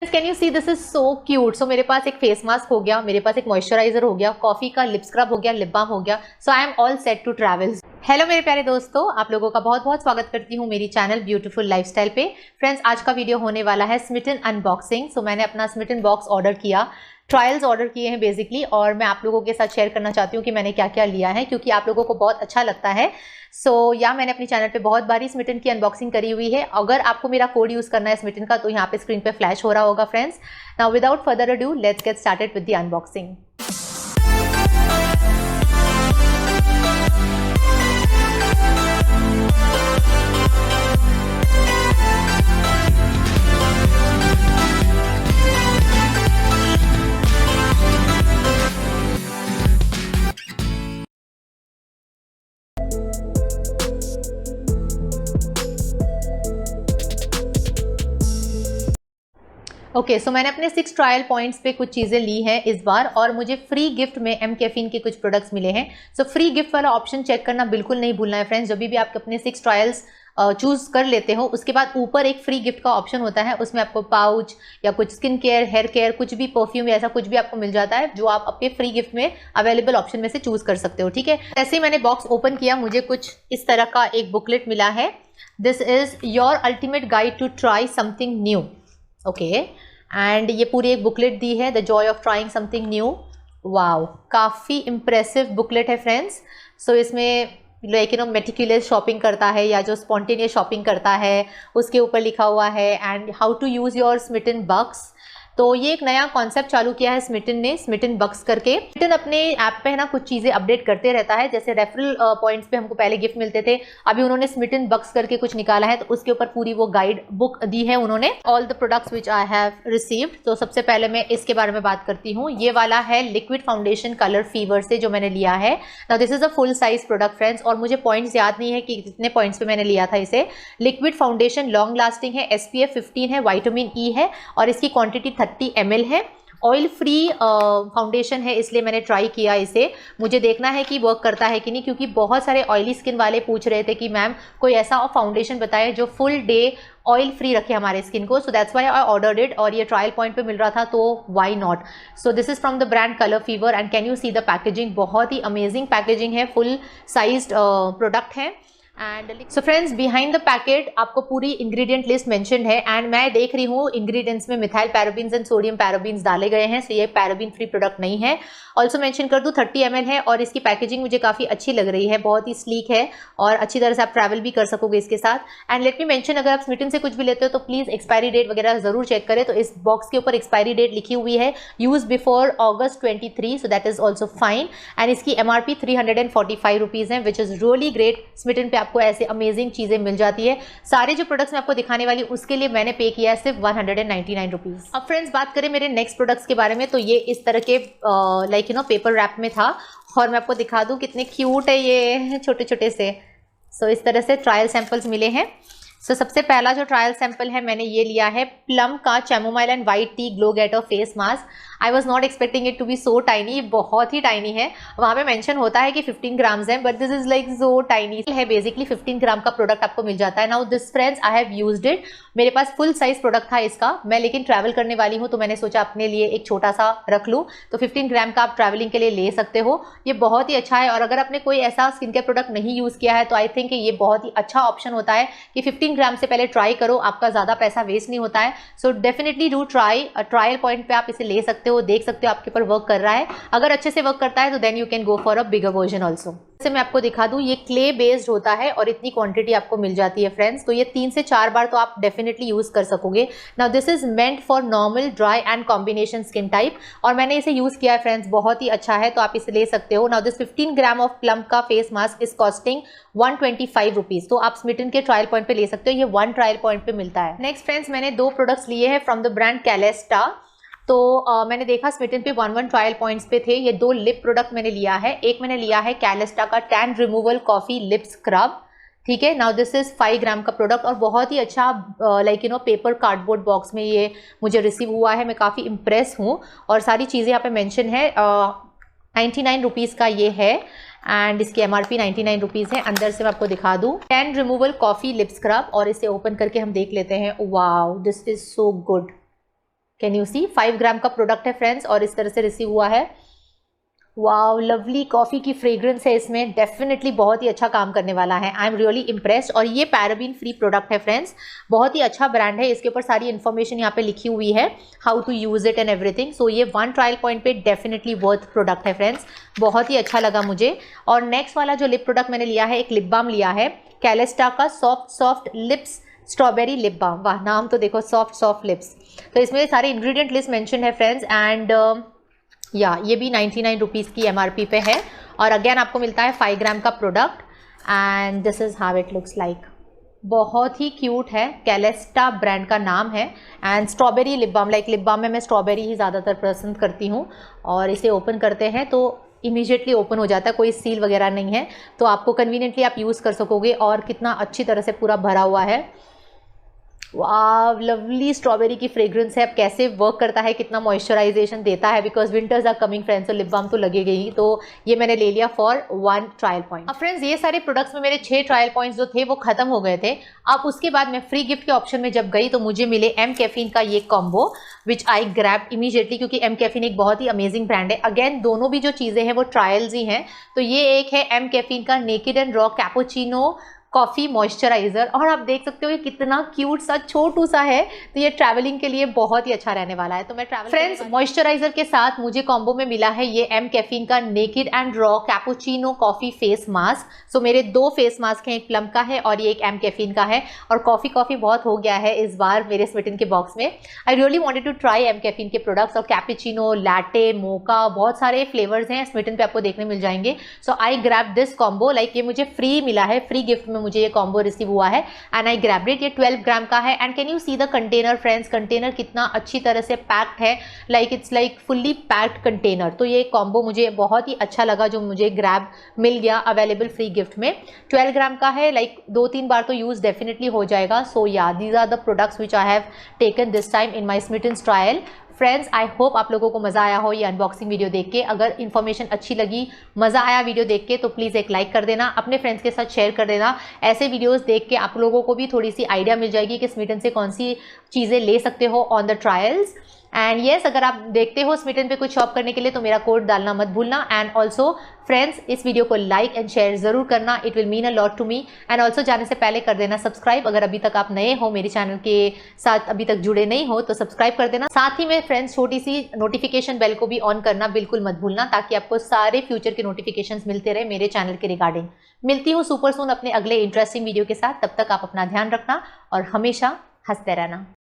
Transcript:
Can you see this is so cute. So मेरे पास एक फेस मास्क हो गया, मेरे पास एक मॉइस्चराइजर हो गया, कॉफी का लिप स्क्रब हो गया, लिप बाम हो गया। So I am all set to travel. Hello मेरे प्यारे दोस्तों, आप लोगों का बहुत बहुत स्वागत करती हूँ मेरी चैनल ब्यूटीफुल लाइफस्टाइल पे। फ्रेंड्स, आज का वीडियो होने वाला है स्मिटन अनबॉक्सिंग। सो मैंने अपना स्मिटन बॉक्स ऑर्डर किया, ट्रायल्स ऑर्डर किए हैं बेसिकली, और मैं आप लोगों के साथ शेयर करना चाहती हूँ कि मैंने क्या क्या लिया है, क्योंकि आप लोगों को बहुत अच्छा लगता है। या मैंने अपनी चैनल पे बहुत बारी स्मिटन की अनबॉक्सिंग करी हुई है। अगर आपको मेरा कोड यूज करना है स्मिटन का, तो यहाँ पे स्क्रीन पे फ्लैश हो रहा होगा friends. Now without further ado, let's get started with the unboxing. Okay, so मैंने अपने 6 ट्रायल पॉइंट्स पे कुछ चीज़ें ली हैं इस बार, और मुझे फ्री गिफ्ट में एमकैफीन के कुछ प्रोडक्ट्स मिले हैं। सो फ्री गिफ्ट वाला ऑप्शन चेक करना बिल्कुल नहीं भूलना है फ्रेंड्स। जब भी आप अपने 6 ट्रायल्स चूज कर लेते हो, उसके बाद ऊपर एक फ्री गिफ्ट का ऑप्शन होता है, उसमें आपको पाउच या कुछ स्किन केयर, हेयर केयर, कुछ भी परफ्यूम या ऐसा कुछ भी आपको मिल जाता है, जो आप अपने फ्री गिफ्ट में अवेलेबल ऑप्शन में से चूज कर सकते हो। ठीक है, ऐसे ही मैंने बॉक्स ओपन किया, मुझे कुछ इस तरह का एक बुकलेट मिला है। This is your ultimate guide to try something new. Okay, and ये पूरी एक बुकलेट दी है, the joy of trying something new. Wow, काफ़ी इम्प्रेसिव बुकलेट है फ्रेंड्स। सो इसमें लाइक मेटिकुलस शॉपिंग करता है या जो स्पॉन्टेनियस शॉपिंग करता है, उसके ऊपर लिखा हुआ है and how to use your Smytten bucks. तो ये एक नया कॉन्सेप्ट चालू किया है स्मिटन ने, स्मिटन बक्स करके। स्मिटन अपने ऐप पे है ना कुछ चीज़ें अपडेट करते रहता है, जैसे रेफरल पॉइंट्स पे हमको पहले गिफ्ट मिलते थे, अभी उन्होंने स्मिटन बक्स करके कुछ निकाला है, तो उसके ऊपर पूरी वो गाइड बुक दी है उन्होंने, all the products which I have received. तो सबसे पहले मैं इसके बारे में बात करती हूँ। ये वाला है लिक्विड फाउंडेशन कलर फीवर से, जो मैंने लिया है। Now this is a full size product friends, और मुझे पॉइंट्स याद नहीं है कि कितने पॉइंट्स पे मैंने लिया था इसे। लिक्विड फाउंडेशन, लॉन्ग लास्टिंग है, SPF 15 है, विटामिन E है, और इसकी क्वांटिटी 30 ml है। ऑयल फ्री फाउंडेशन है, इसलिए मैंने ट्राई किया इसे। मुझे देखना है कि वर्क करता है कि नहीं, क्योंकि बहुत सारे ऑयली स्किन वाले पूछ रहे थे कि मैम कोई ऐसा फाउंडेशन बताए जो फुल डे ऑयल फ्री रखे हमारे स्किन को। So that's why I ordered it, और ये ट्रायल पॉइंट पे मिल रहा था, तो why not. So this is from the brand colour fever, and can you see the packaging, बहुत ही अमेजिंग पैकेजिंग है, फुल साइज्ड प्रोडक्ट है। And so friends, behind the packet आपको पूरी इंग्रेडिएंट लिस्ट मेंशन्ड है, एंड मैं देख रही हूँ इंग्रेडिएंट्स में methyl parabens and sodium parabens डाले गए हैं, सो ये पैराबीन फ्री प्रोडक्ट नहीं है। ऑल्सो मेंशन कर दूँ 30 ml है, और इसकी पैकेजिंग मुझे काफ़ी अच्छी लग रही है, बहुत ही स्लीक है, और अच्छी तरह से आप ट्रैवल भी कर सकोगे इसके साथ। एंड लेट मी मेंशन, अगर आप स्मिटन से कुछ भी लेते हो तो प्लीज़ एक्सपायरी डेट वगैरह जरूर चेक करें। तो इस बॉक्स के ऊपर एक्सपायरी डेट लिखी हुई है, use before August 23, so that is also fine. And इसकी MRP 345 रुपीज़ है, which is really great. Smitten पे आपको ऐसे अमेजिंग चीजें मिल जाती है। सारे जो प्रोडक्ट्स मैं आपको दिखाने वाली हूं, उसके लिए मैंने पे किया है सिर्फ 199 रुपीज। अब फ्रेंड्स, बात करें मेरे नेक्स्ट प्रोडक्ट्स के बारे में, तो ये इस तरह के पेपर रैप में था, और मैं आपको दिखा दूं कितने क्यूट है ये, छोटे छोटे से। सो इस तरह से ट्रायल सैंपल्स मिले हैं। सबसे पहला जो ट्रायल सैंपल है, मैंने ये लिया है प्लम का chamomile and white tea glow getter face mask. I was not expecting it to be so tiny, बहुत ही टाइनी है। वहाँ पे मेंशन होता है कि 15 ग्राम्स है, but this is like so tiny है। बेसिकली 15 ग्राम का प्रोडक्ट आपको मिल जाता है। Now this friends, I have used it. मेरे पास फुल साइज प्रोडक्ट था इसका, मैं लेकिन ट्रैवल करने वाली हूँ, तो मैंने सोचा अपने लिए एक छोटा सा रख लूँ। तो 15 ग्राम का आप ट्रैवलिंग के लिए ले सकते हो, ये बहुत ही अच्छा है। और अगर आपने कोई ऐसा स्किन केयर प्रोडक्ट नहीं यूज़ किया है, तो आई थिंक ये बहुत ही अच्छा ऑप्शन होता है कि 15 ग्राम से पहले ट्राई करो, आपका ज़्यादा पैसा वेस्ट नहीं होता है। So definitely do try. Trial point पे आप इसे ले सकते हो, देख सकते हो आपके ऊपर वर्क कर रहा है। अगर अच्छे से वर्क करता है तो then you can go for a bigger version also. जैसे मैं आपको दिखा दूं, ये क्ले बेस्ड होता है, और इतनी क्वांटिटी आपको मिल जाती है फ्रेंड्स, तो ये 3 से 4 बार तो आप डेफिनेटली यूज कर सकोगे। Now this is meant for normal, dry and combination skin type, और मैंने इसे यूज किया है फ्रेंड्स, बहुत ही अच्छा है, तो आप इसे ले सकते हो। Now this 15 gram of Plum का face mask is costing 125 rupees, तो आप स्मिटन के ट्रायल पॉइंट पे ले सकते हो, ये 1 ट्रायल पॉइंट पे मिलता है। नेक्स्ट फ्रेंड्स, मैंने 2 प्रोडक्ट्स लिए हैं फ्रॉम द ब्रांड कैलेस्टा। तो मैंने देखा स्मिटन पे 1 ट्रायल पॉइंट्स पे थे। ये 2 लिप प्रोडक्ट मैंने लिया है। एक मैंने लिया है कैलेस्टा का tan removal coffee lip scrub, ठीक है। नाउ दिस इज 5 ग्राम का प्रोडक्ट, और बहुत ही अच्छा पेपर कार्डबोर्ड बॉक्स में ये मुझे रिसीव हुआ है। मैं काफ़ी इम्प्रेस हूँ, और सारी चीज़ें यहाँ पे मेंशन है। 99 रुपीज़ का ये है, एंड इसकी MRP 99 रुपीज़ है। अंदर से मैं आपको दिखा दूँ, tan removal coffee lip scrub, और इसे ओपन करके हम देख लेते हैं। Wow, this is so good. Can you see 5 gram का प्रोडक्ट है फ्रेंड्स और इस तरह से रिसीव हुआ है। वाओ, लवली कॉफ़ी की फ्रेग्रेंस है इसमें, डेफिनेटली बहुत ही अच्छा काम करने वाला है। I am really impressed. और ये पैराबीन फ्री प्रोडक्ट है फ्रेंड्स, बहुत ही अच्छा ब्रांड है। इसके ऊपर सारी इन्फॉर्मेशन यहाँ पे लिखी हुई है, how to use it and everything. So ये 1 ट्रायल पॉइंट पे डेफिनेटली वर्थ प्रोडक्ट है फ्रेंड्स, बहुत ही अच्छा लगा मुझे। और नेक्स्ट वाला जो लिप प्रोडक्ट मैंने लिया है, एक लिप बाम लिया है कैलेस्टा का soft lips strawberry lip balm. वाह, नाम तो देखो, सॉफ्ट लिप्स। तो इसमें सारे इंग्रेडिएंट लिस्ट मेंशन है फ्रेंड्स एंड ये भी 99 रुपीज़ की MRP पे है। और अगेन आपको मिलता है 5 ग्राम का product and this is how it looks like. बहुत ही क्यूट है, कैलेस्टा ब्रांड का नाम है and strawberry lip balm, like lip balm में मैं स्ट्रॉबेरी ही ज़्यादातर पसंद करती हूँ। और इसे ओपन करते हैं तो इमीडिएटली ओपन हो जाता है, कोई सील वगैरह नहीं है, तो आपको कन्वीनियंटली आप यूज़ कर सकोगे। और कितना अच्छी तरह से पूरा भरा हुआ है। वाव, लवली स्ट्रॉबेरी की फ्रेग्रेंस है। अब कैसे वर्क करता है, कितना मॉइस्चराइजेशन देता है, because winters are coming friends, तो लिप बाम तो लगेगा ही। तो ये मैंने ले लिया फॉर 1 ट्रायल पॉइंट। अब फ्रेंड्स ये सारे प्रोडक्ट्स में मेरे 6 ट्रायल पॉइंट्स जो थे वो खत्म हो गए थे। अब उसके बाद मैं फ्री गिफ्ट के ऑप्शन में जब गई तो मुझे मिले Mcaffeine का ये कॉम्बो विच आई ग्रैब इमीडिएटली, क्योंकि Mcaffeine एक बहुत ही अमेजिंग ब्रांड है। अगेन दोनों भी जो चीज़ें हैं वो ट्रायल्स ही हैं। तो ये एक है Mcaffeine का naked and raw cappuccino coffee moisturiser, और आप देख सकते हो ये कितना क्यूट सा छोटू सा है। तो ये ट्रैवलिंग के लिए बहुत ही अच्छा रहने वाला है। तो मैं ट्रैवल फ्रेंड्स मॉइस्चराइजर के साथ मुझे कॉम्बो में मिला है ये Mcaffeine का naked and raw cappuccino coffee face mask. So मेरे 2 फेस मास्क हैं, एक प्लम का है और ये एक Mcaffeine का है। और कॉफ़ी बहुत हो गया है इस बार मेरे स्मिटन के बॉक्स में। I really wanted to try Mcaffeine के प्रोडक्ट्स, और कैपुचिनो, लैटे, मोका, बहुत सारे फ्लेवर्स हैं स्मिटन पे आपको देखने मिल जाएंगे। So I grab this combo, like ये मुझे फ्री मिला है, फ्री गिफ्ट में मुझे ये कॉम्बो रिसीव हुआ है एंड आई ग्रैब्ड इट। ये 12 ग्राम का है and can you see the container friends, container कितना अच्छी तरह से पैक्ड है, like it's like fully packed container. तो ये कॉम्बो मुझे बहुत ही अच्छा लगा जो मुझे ग्रैब मिल गया अवेलेबल फ्री गिफ्ट में। 12 ग्राम का है, लाइक 2-3 बार तो यूज डेफिनेटली हो जाएगा। सो या these are the products which I have taken this time in my Smyttens trial. Friends I hope आप लोगों को मज़ा आया हो ये अनबॉक्सिंग वीडियो देख के। अगर इन्फॉर्मेशन अच्छी लगी, मज़ा आया वीडियो देख के, तो प्लीज़ एक लाइक कर देना, अपने फ्रेंड्स के साथ शेयर कर देना। ऐसे वीडियोस देख के आप लोगों को भी थोड़ी सी आइडिया मिल जाएगी कि स्मिटन से कौन सी चीज़ें ले सकते हो on the trials. And yes, अगर आप देखते हो स्मिटन पे कुछ शॉप करने के लिए तो मेरा कोड डालना मत भूलना। एंड ऑल्सो फ्रेंड्स इस वीडियो को लाइक एंड शेयर ज़रूर करना, it will mean a lot to me. And also जाने से पहले कर देना सब्सक्राइब, अगर अभी तक आप नए हो मेरे चैनल के साथ, अभी तक जुड़े नहीं हो तो सब्सक्राइब कर देना। साथ ही में फ्रेंड्स छोटी सी नोटिफिकेशन बेल को भी ऑन करना बिल्कुल मत भूलना, ताकि आपको सारे फ्यूचर के नोटिफिकेशंस मिलते रहे मेरे चैनल के रिगार्डिंग। मिलती हूँ सुपर सून अपने अगले इंटरेस्टिंग वीडियो के साथ, तब तक आप अपना ध्यान रखना और हमेशा हंसते रहना।